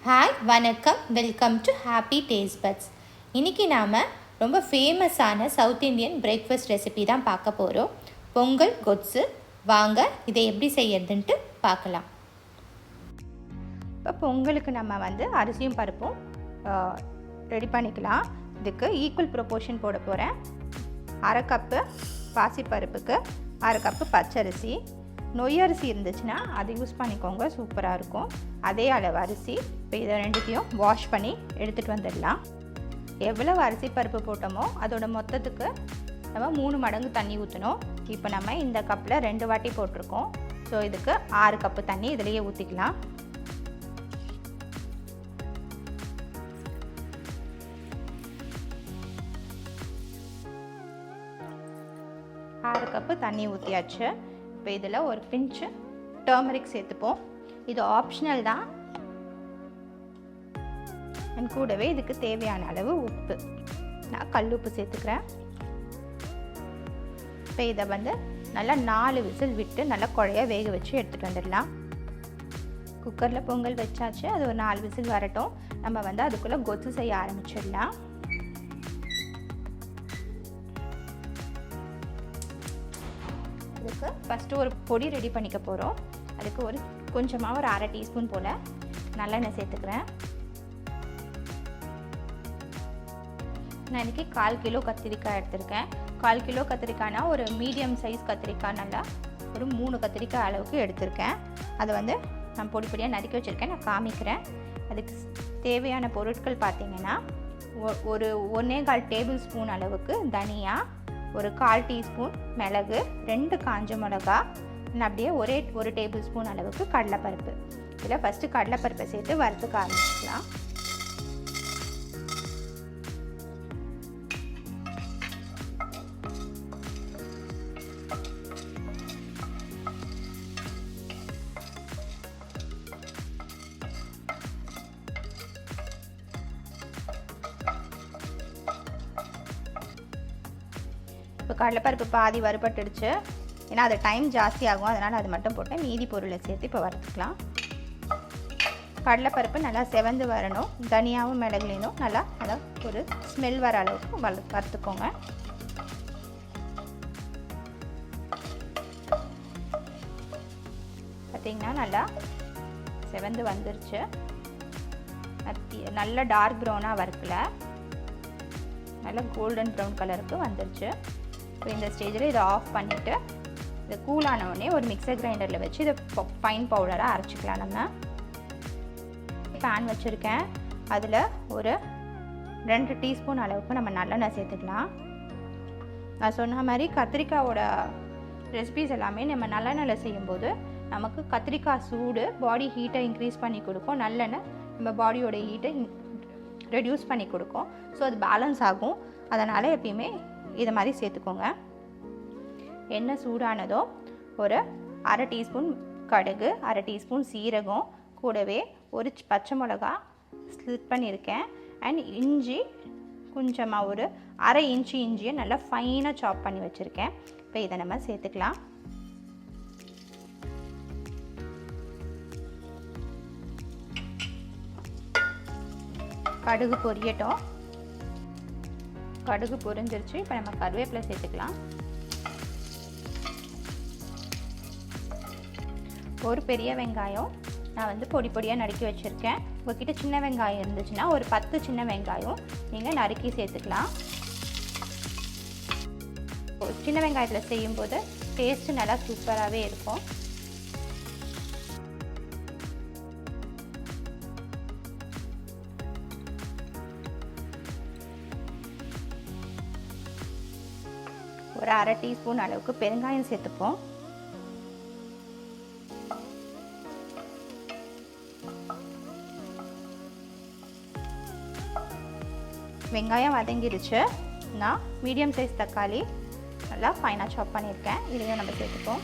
Hi வணக்கம், welcome to happy taste buds. இன்றைக்கி நாம் ரொம்ப ஃபேமஸான சவுத் இண்டியன் பிரேக்ஃபாஸ்ட் ரெசிபி தான் பார்க்க போகிறோம். பொங்கல் கொத்ஸு. வாங்க இதை எப்படி செய்யறதுன்ட்டு பார்க்கலாம். இப்போ பொங்கலுக்கு நம்ம அரிசியும் பருப்பும் ரெடி பண்ணிக்கலாம். இதுக்கு ஈக்குவல் ப்ரொப்போர்ஷன் போட போகிறேன். அரை கப்பு பாசிப்பருப்புக்கு அரை கப்பு பச்சரிசி. நொய் அரிசி இருந்துச்சுன்னா அதை யூஸ் பண்ணிக்கோங்க, சூப்பராக இருக்கும். அதே அளவு அரிசி. இப்போ இதை ரெண்டுத்தையும் வாஷ் பண்ணி எடுத்துகிட்டு வந்துடலாம். எவ்வளவு அரிசி பருப்பு போட்டோமோ அதோட மொத்தத்துக்கு நம்ம 3 மடங்கு தண்ணி ஊற்றணும். இப்போ நம்ம இந்த கப்பில் 2 வாட்டி போட்டிருக்கோம். ஸோ இதுக்கு 6 கப்பு தண்ணி இதிலேயே ஊற்றிக்கலாம். ஆறு கப்பு தண்ணி ஊற்றியாச்சு. இப்போ இதில் ஒரு பிஞ்சு டர்மரிக் சேர்த்துப்போம். இது ஆப்ஷனல் தான். கூடவே இதுக்கு தேவையான அளவு உப்பு, நான் கல் உப்பு சேர்த்துக்கிறேன். இப்போ இதை நல்லா 4 விசில் விட்டு நல்லா குழைய வேக வச்சு எடுத்துகிட்டு வந்துடலாம். குக்கரில் பொங்கல் வச்சாச்சு. அது ஒரு 4 விசில் வரட்டும். நம்ம அதுக்குள்ளே கொத்து செய்ய ஆரம்பிச்சிடலாம். இதுக்கு ஃபஸ்ட்டு ஒரு பொடி ரெடி பண்ணிக்க போகிறோம். அதுக்கு கொஞ்சமாக ஒரு அரை டீஸ்பூன் போல் நல்லெண்ணெய் சேர்த்துக்கிறேன். நான் இன்றைக்கி 1/4 கிலோ கத்திரிக்காய் எடுத்திருக்கேன். 1/4 கிலோ கத்திரிக்காய்னா ஒரு மீடியம் சைஸ் கத்திரிக்காய், நல்லா ஒரு 3 கத்திரிக்காய் அளவுக்கு எடுத்திருக்கேன். அதை நான் பொடி பொடியாக நறுக்கி வச்சுருக்கேன். நான் காமிக்கிறேன். அதுக்கு தேவையான பொருட்கள் பார்த்திங்கன்னா, ஒரு 1/4 டேபிள் ஸ்பூன் அளவுக்கு தனியா, ஒரு 1/4 டீஸ்பூன் மிளகு, 2 காஞ்ச மிளகா, அப்படியே ஒரு டேபிள் ஸ்பூன் அளவுக்கு கடலைப்பருப்பு. இதில் ஃபஸ்ட்டு கடலைப்பருப்பை சேர்த்து வறுத்துக்க ஆரம்பிச்சிக்கலாம். இப்போ கடலைப்பருப்பு பாதி வறுபட்டுடுச்சு. ஏன்னா அது டைம் ஜாஸ்தி ஆகும், அதனால் அது மட்டும் போட்டேன். மீதி பொருளை சேர்த்து இப்போ வறுத்துக்கலாம். கடலைப்பருப்பு நல்லா செவந்து வரணும். தனியாகவும் மிளகுலையும் நல்லா ஒரு ஸ்மெல் வர அளவுக்கு வறுத்துக்கோங்க. பார்த்திங்கன்னா நல்லா செவந்து வந்துருச்சு. நல்ல டார்க் ப்ரௌனாக வறுக்கல, நல்லா கோல்டன் ப்ரௌன் கலருக்கு வந்துருச்சு. இப்போ இந்த ஸ்டேஜில் இதை ஆஃப் பண்ணிவிட்டு இதை கூலான உடனே ஒரு மிக்சர் கிரைண்டரில் வச்சு இதை ஃபைன் பவுடராக அரைச்சிக்கலாம். நம்ம பேன் வச்சுருக்கேன். அதில் ஒரு 2 டீஸ்பூன் அளவுக்கு நம்ம நல்லெண்ணெய் சேர்த்துக்கலாம். நான் சொன்ன மாதிரி கத்திரிக்காயோட ரெசிபிஸ் எல்லாமே நம்ம நல்லெண்ணெயில் செய்யும்போது நமக்கு கத்திரிக்காய் சூடு பாடி ஹீட்டை இன்க்ரீஸ் பண்ணி கொடுக்கும். நல்லெண்ணெய் நம்ம பாடியோட ஹீட்டை ரெடியூஸ் பண்ணி கொடுக்கும். ஸோ அது பேலன்ஸ் ஆகும். அதனால் எப்பயுமே இதை மாதிரி சேர்த்துக்கோங்க. எண்ணெய் சூடானதோ ஒரு அரை டீஸ்பூன் கடுகு, அரை டீஸ்பூன் சீரகம், கூடவே ஒரு பச்சை மிளகா ஸ்லிட் பண்ணியிருக்கேன். அண்ட் இஞ்சி கொஞ்சமாக ஒரு அரை இன்ச்சு இஞ்சியை நல்லா ஃபைனாக சாப் பண்ணி வச்சுருக்கேன். இப்போ இதை நம்ம சேர்த்துக்கலாம். கடுகு பொரியட்டும். கடுகு பொரிஞ்சிருச்சு. இப்போ நம்ம கருவேப்பிலை சேர்த்துக்கலாம். ஒரு பெரிய வெங்காயம் நான் பொடி பொடியாக நறுக்கி வச்சுருக்கேன். உங்கள்கிட்ட சின்ன வெங்காயம் இருந்துச்சுன்னா ஒரு 10 சின்ன வெங்காயம் நீங்கள் நறுக்கி சேர்த்துக்கலாம். சின்ன வெங்காயத்தில் செய்யும்போது டேஸ்ட்டு நல்லா சூப்பராகவே இருக்கும். ஒரு அரை டீஸ்பூன் அளவுக்கு பெருங்காயம் சேர்த்துப்போம். வெங்காயம் வதங்கிடுச்சு. நான் மீடியம் சைஸ் தக்காளி நல்லா ஃபைனாக சாப் பண்ணியிருக்கேன். இதையும் நம்ம சேர்த்துப்போம்.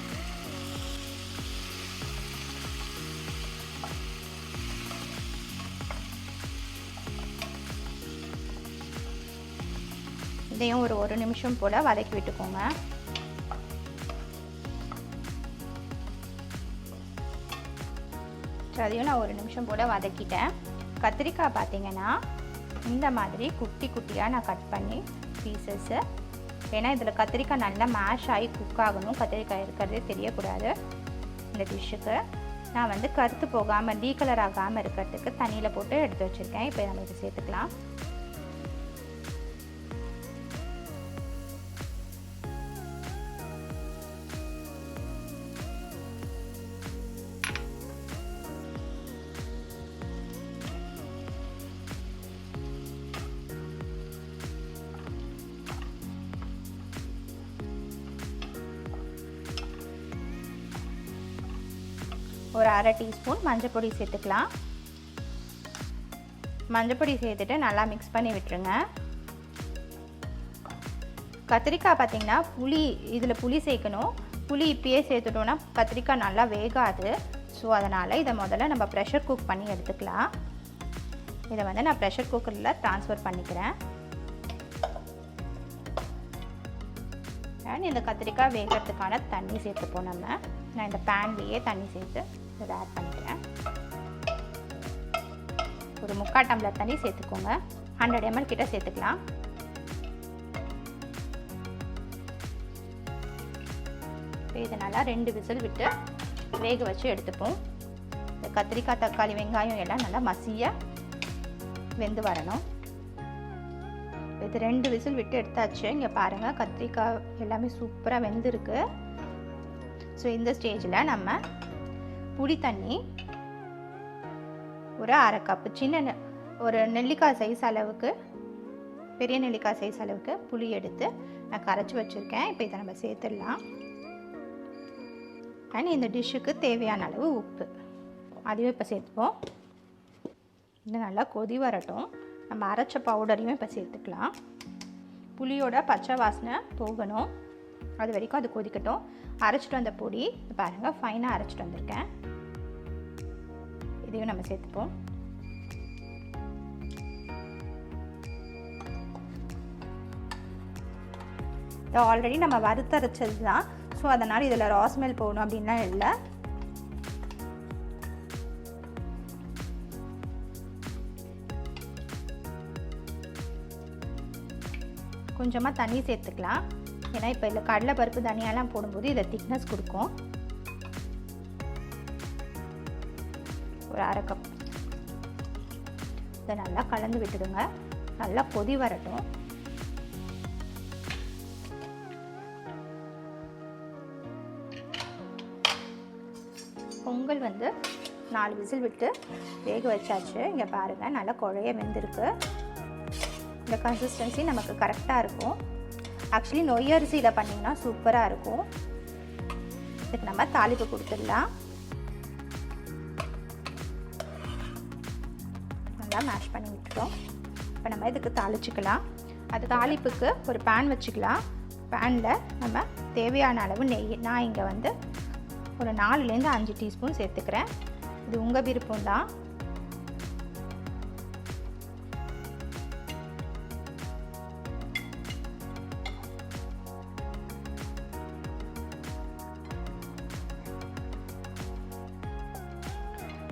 இதையும் ஒரு 1 நிமிஷம் போல் வதக்கி விட்டுக்கோங்க. அதையும் நான் 1 நிமிஷம் போல் வதக்கிட்டேன். கத்திரிக்காய் பார்த்தீங்கன்னா இந்த மாதிரி குட்டி குட்டியாக நான் கட் பண்ணி பீசஸ்ஸு, ஏன்னா இதில் கத்திரிக்காய் நல்லா மேஷ் ஆகி குக் ஆகணும், கத்திரிக்காய் இருக்கிறதே தெரியக்கூடாது. இந்த டிஷ்ஷுக்கு நான் வந்து கருத்து போகாமல் டீகலர் ஆகாமல் இருக்கிறதுக்கு தண்ணியில் போட்டு எடுத்து வச்சுருக்கேன். இப்போ நம்ம இதை சேர்த்துக்கலாம். ஒரு அரை டீஸ்பூன் மஞ்சள் பொடி சேர்த்துக்கலாம். மஞ்சள் பொடி சேர்த்துட்டு நல்லா மிக்ஸ் பண்ணி விட்டுருங்க. கத்திரிக்காய் பார்த்திங்கன்னா இதில் புளி சேர்க்கணும். புளி இப்பயே சேர்த்துட்டோன்னா கத்திரிக்காய் நல்லா வேகாது. ஸோ அதனால் இதை முதல்ல நம்ம ப்ரெஷர் குக் பண்ணி எடுத்துக்கலாம். இதை வந்து நான் ப்ரெஷர் குக்கரில் ட்ரான்ஸ்ஃபர் பண்ணிக்கிறேன். அண்ட் இந்த கத்திரிக்காய் வேகிறதுக்கான தண்ணி சேர்த்துப்போம். நான் இந்த பேன்லேயே தண்ணி சேர்த்து இதை ஆட் பண்ணிக்கிறேன். ஒரு 3/4 டம்ளர் தண்ணி சேர்த்துக்கோங்க. 100 ml கிட்ட சேர்த்துக்கலாம். இதை நல்லா 2 விசில் விட்டு வேக வச்சு எடுத்துப்போம். இந்த கத்திரிக்காய், தக்காளி, வெங்காயம் எல்லாம் நல்லா மசிய வெந்து வரணும். இது 2 விசில் விட்டு எடுத்தாச்சு. இங்கே பாருங்கள், கத்திரிக்காய் எல்லாமே சூப்பராக வெந்திருக்கு. ஸோ இந்த ஸ்டேஜில் நம்ம புளி தண்ணி ஒரு 1/2 கப்பு, ஒரு நெல்லிக்காய் சைஸ் அளவுக்கு, பெரிய நெல்லிக்காய் சைஸ் அளவுக்கு புளி எடுத்து நான் கரைச்சி வச்சுருக்கேன். இப்போ இதை நம்ம சேர்த்துடலாம். அண்ட் இந்த டிஷ்ஷுக்கு தேவையான அளவு உப்பு அதையும் இப்போ சேர்த்துப்போம். இது நல்லா கொதி வரட்டும். நம்ம அரைச்ச பவுடரையும் இப்போ சேர்த்துக்கலாம். புளியோட பச்சை வாசனை போகணும், அது வரைக்கும் அது கொதிக்கட்டும். அரைச்சிட்டு வந்த பொடி பாருங்கள், ஃபைனாக அரைச்சிட்டு வந்திருக்கேன். இதையும் நம்ம சேர்த்துப்போம். இது ஆல்ரெடி நம்ம வறுத்தரைச்சது தான். ஸோ அதனால் இதில் ரா ஸ்மெல் போகணும் அப்படின்லாம் இல்லை. கொஞ்சமாக தண்ணி சேர்த்துக்கலாம். ஏன்னா இப்போ இதில் கடலைப்பருப்பு தனியாலாம் போடும்போது இதில் திக்னஸ் கொடுக்கும். ஒரு 1/2 கப் இதை நல்லா கலந்து விட்டுடுங்க. நல்லா கொதி வரட்டும். பொங்கல் வந்து 4 விசில் விட்டு வேக வச்சாச்சு. இங்கே பாருங்கள், நல்லா குழைய வெந்திருக்கு. இந்த கன்சிஸ்டன்சி நமக்கு கரெக்டாக இருக்கும். ஆக்சுவலி நொய் அரிசியில் பண்ணிங்கன்னா சூப்பராக இருக்கும். இதுக்கு நம்ம தாளிப்பு கொடுத்துடலாம். நல்லா மேஷ் பண்ணி விட்டுட்டோம். இப்போ நம்ம இதுக்கு தாளிச்சிக்கலாம். அது தாளிப்புக்கு ஒரு பேன் வச்சுக்கலாம். பேனில் நம்ம தேவையான அளவு நெய், நான் இங்கே வந்து ஒரு 4லேருந்து 5 டீஸ்பூன் சேர்த்துக்கிறேன். இது உங்கள் விருப்பம் தான்.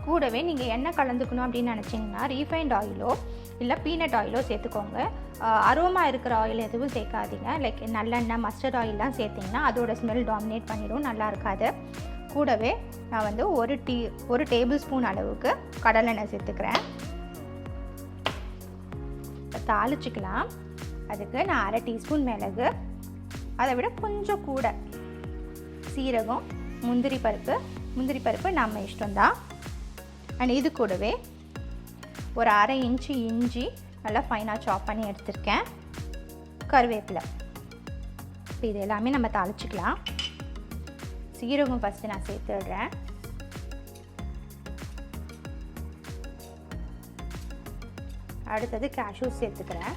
கூடவே நீங்கள் எண்ணெய் கலந்துக்கணும் அப்படின்னு நினச்சிங்கன்னா ரீஃபைண்ட் ஆயிலோ இல்லை பீனட் ஆயிலோ சேர்த்துக்கோங்க. அரோமா இருக்கிற ஆயில் எதுவும் சேர்க்காதீங்க. லைக் நல்லெண்ணெய், மஸ்டர்ட் ஆயிலெலாம் சேர்த்திங்கன்னா அதோட ஸ்மெல் டாமினேட் பண்ணிடும், நல்லா இருக்காது. கூடவே நான் வந்து ஒரு டேபிள் ஸ்பூன் அளவுக்கு கடலெண்ணெய் சேர்த்துக்கிறேன். தாளிச்சிக்கலாம். அதுக்கு நான் 1/2 டீஸ்பூன் மிளகு, அதை விட கொஞ்சம் கூட சீரகம், முந்திரி பருப்பு நம்ம இஷ்டம்தான். அண்ட் இது கூடவே ஒரு 1/2 இன்ச்சு இஞ்சி நல்லா ஃபைனாக சாப் பண்ணி எடுத்துருக்கேன். கருவேப்பிலை. இப்போ இது எல்லாமே நம்ம தாளிச்சிக்கலாம். சீரகம் ஃபஸ்ட்டு நான் சேர்த்துடுறேன். அடுத்தது கேஷ்யூ சேர்த்துக்கிறேன்.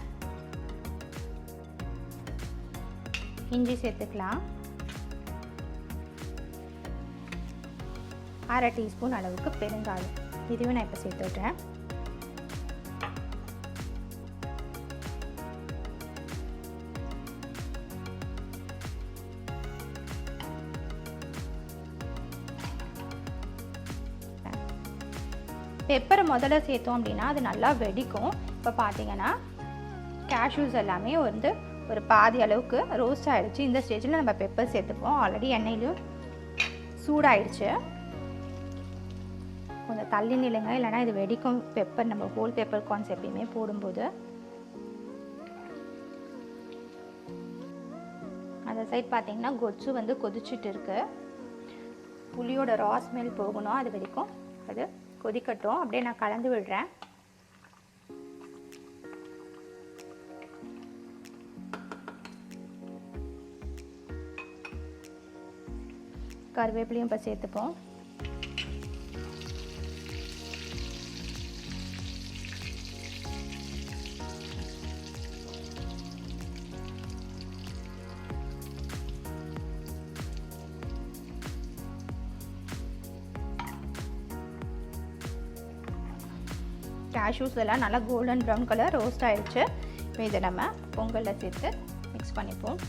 இஞ்சி சேர்த்துக்கலாம். 1/2 டீஸ்பூன் அளவுக்கு பெருங்காயம், இதையும் நான் இப்போ சேர்த்து விட்றேன். பெப்பரை முதல்ல சேர்த்தோம் அப்படின்னா அது நல்லா வெடிக்கும். இப்போ பார்த்தீங்கன்னா கேஷ்யூஸ் எல்லாமே வந்து ஒரு பாதி அளவுக்கு ரோஸ்ட் ஆகிடுச்சு. இந்த ஸ்டேஜில் நம்ம பெப்பர் சேர்த்துப்போம். ஆல்ரெடி எண்ணெயிலையும் சூடாயிடுச்சு. கொஞ்சம் தள்ளி நில்லுங்க, இல்லைனா இது வெடிக்கும். பெப்பர் நம்ம ஹோல் பெப்பர் கார்ன்ஸ் எப்பயுமே போடும்போது. அந்த சைட் பார்த்தீங்கன்னா கொச்சு வந்து கொதிச்சுட்டு இருக்கு. புளியோட ரா ஸ்மெல் போகணும், அது வரைக்கும் அது கொதிக்கட்டும். அப்படியே நான் கலந்து விடுறேன். கருவேப்பிலையும் இப்போ சேர்த்துப்போம். கேஷ்யூஸ் எல்லாம் நல்லா கோல்டன் ப்ரௌன் கலர் ரோஸ்ட் ஆயிடுச்சு. இப்போ இதை நம்ம பொங்கலில் சேர்த்து மிக்ஸ் பண்ணிப்போம்.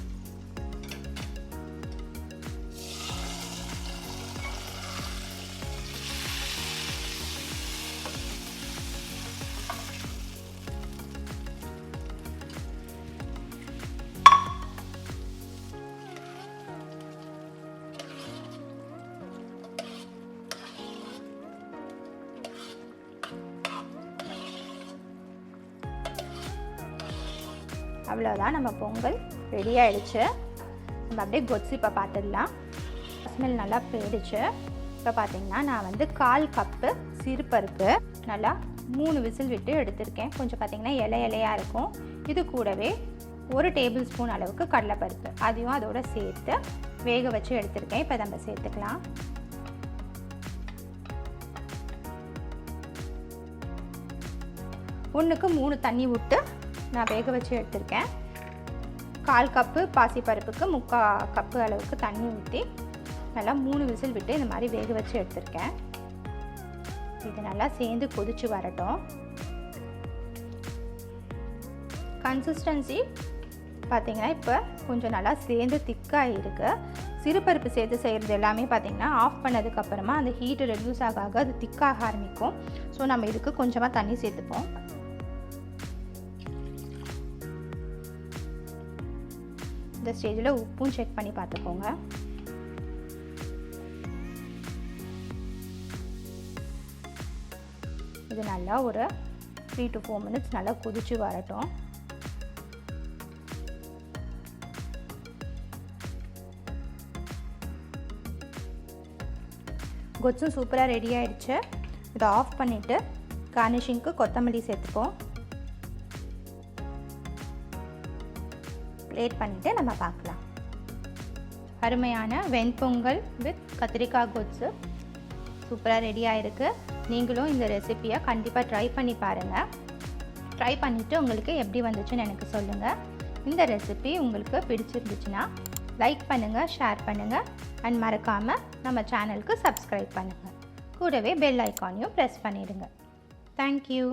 அவ்வளோதான், நம்ம பொங்கல் ரெடி ஆகிடுச்சு. நம்ம அப்படியே கொச்சு இப்போ பார்த்துடலாம். ஸ்மெல் நல்லா போயிடுச்சு. இப்போ பார்த்தீங்கன்னா நான் வந்து 1/4 கப்பு சிறுபருப்பு நல்லா 3 விசில் விட்டு எடுத்திருக்கேன். கொஞ்சம் பார்த்தீங்கன்னா இலையாக இருக்கும். இது கூடவே 1 டேபிள் ஸ்பூன் அளவுக்கு கடலைப்பருப்பு, அதையும் அதோட சேர்த்து வேக வச்சு எடுத்திருக்கேன். இப்போ நம்ம சேர்த்துக்கலாம். ஒன்றுக்கு 3 தண்ணி விட்டு நான் வேக வச்சு எடுத்திருக்கேன். 1/4 கப்பு பாசிப்பருப்புக்கு 3/4 கப்பு அளவுக்கு தண்ணி ஊற்றி நல்லா 3 விசில் விட்டு இந்த மாதிரி வேக வச்சு எடுத்திருக்கேன். இது நல்லா சேர்ந்து கொதிச்சு வரட்டும். கன்சிஸ்டன்சி பார்த்திங்கன்னா இப்போ கொஞ்சம் நல்லா சேர்ந்து திக்காக இருக்குது. சிறுபருப்பு சேர்த்து செய்கிறது எல்லாமே பார்த்திங்கன்னா ஆஃப் பண்ணதுக்கப்புறமா அந்த ஹீட்டு ரெடியூஸ் ஆக அது திக்காக ஆரம்பிக்கும். ஸோ நம்ம இதுக்கு கொஞ்சமாக தண்ணி சேர்த்துப்போம். இந்த ஸ்டேஜில் உப்பும் செக் பண்ணி பார்த்துக்கோங்க. இது நல்லா ஒரு 3 to 4 மினிட்ஸ் நல்லா கொதிச்சு வரட்டும். கொச்சும் சூப்பராக ரெடி ஆகிடுச்சு. இதை ஆஃப் பண்ணிவிட்டு கார்னிஷிங்க்கு கொத்தமல்லி சேர்த்துப்போம். பிளேட் பண்ணிவிட்டு நம்ம பார்க்கலாம். அருமையான வெண்பொங்கல் வித் கத்திரிக்காய் கொச்சு சூப்பராக ரெடி ஆகிருக்கு. நீங்களும் இந்த ரெசிப்பியை கண்டிப்பாக ட்ரை பண்ணி பாருங்கள். ட்ரை பண்ணிவிட்டு உங்களுக்கு எப்படி வந்துச்சுன்னு எனக்கு சொல்லுங்கள். இந்த ரெசிபி உங்களுக்கு பிடிச்சிருந்துச்சுன்னா லைக் பண்ணுங்கள், ஷேர் பண்ணுங்கள் அண்ட் மறக்காமல் நம்ம சேனலுக்கு சப்ஸ்கிரைப் பண்ணுங்கள். கூடவே பெல் ஐக்கானையும் ப்ரெஸ் பண்ணிவிடுங்க. தேங்க்யூ.